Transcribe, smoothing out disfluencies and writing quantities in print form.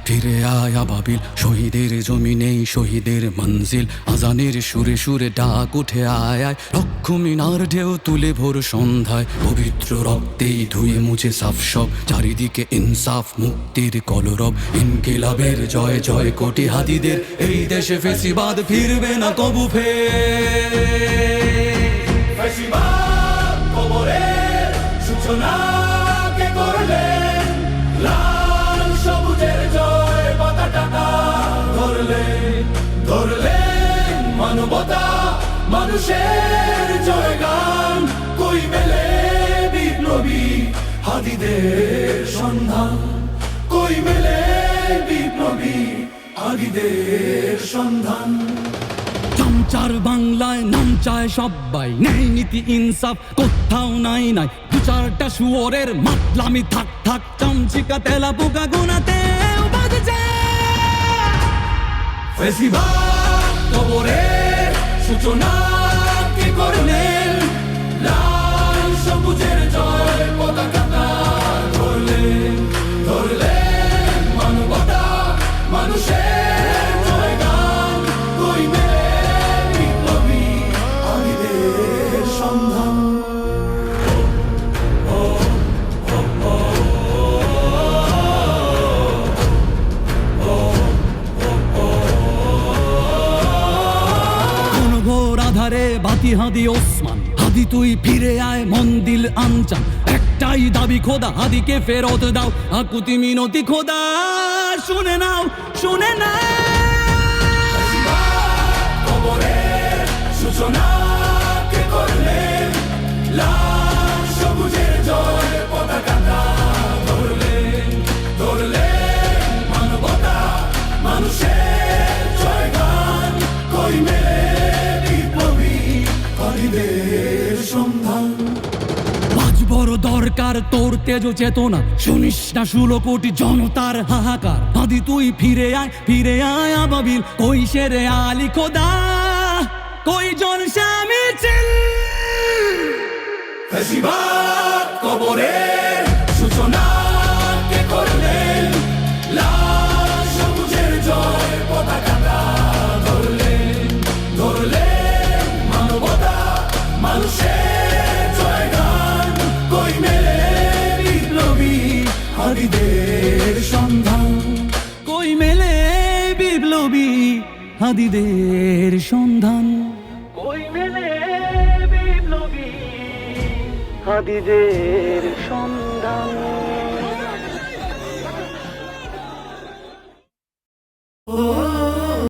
ফিরে আয় আবাবিল, শহীদের জমিনেই শহীদের মঞ্জিল। আজানের সুরে সুরে ডাক উঠে আয় আয়, লক্ষ মিনার ঢেউ তুলে ভোর সন্ধ্যায়। পবিত্র রক্তেই ধুয়ে মুছে সাফ সব, চারিদিকে ইনসাফ মুক্তির কলরব। ইনকিলাবের জয় জয় কোটি হাদিদের, এই দেশে ফেসিবাদ ফিরবে না কবু ফেসিবাদ কবরের সূচনা কে করলেন? লাল সবুজের জয় পতাকাটা ধরলেন মানবতা মানুষের জয়গান। কই মেলে বিপ্লবী হাদিদের সন্ধান? কই মেলে বিপ্লবী হাদিদের সন্ধান? চামচার বাংলায় নাম চায় সবাই, ন্যায় নীতি ইনসাফ কোথাও নাই নাই। দু চারটা শুয়োরের মাতলামি থাক থাক, চামচিকা তেলা পোকা গোনাতে বাজছে। ফেসিবাদ কবরের সূচনা কে করলেন? লাল সবুজের জয় পতাকাটা ধরলেন মানবতা মানুষের জয়গান। কই মেলে বিপ্লবী হাদিদের সন্ধান? আধারে বাতি হাদি ওসমান, হাদি তুই ফিরে আয় মন দিল আনচান। একটাই দাবি খোদা, হাদিকে ফেরত দাও আকুতি মিনতি খোদা। শুনে নাও শুনে নাও। কবরের সূচনা কে করলেন? লাল সবুজের জয় পতাকাটা ধরলেন মানবতা মানুষের জয়গান। কই মেলে বিপ্লবী হাদিদের সন্ধান? আজ বড় দরকার তোর তেজ চেতনা, শুনিস না 16 কোটি জনতার হাহাকার। হাদি তুই ফিরে আয় আবাবিল, কই শেরে আলী খোদা, কই জলসা মিছিল। ফেসিবাদ কবরের সূচনা কে করলেন? লাল সবুজের জয় পতাকাটা ধরলেন মানবতা মানুষের জয়গান। কই মেলে বিপ্লবী হাদিদের সন্ধান? কই মেলে বিপ্লবী হাদিদের সন্ধান? কই মেলে বিপ্লবী হাদিদের সন্ধান?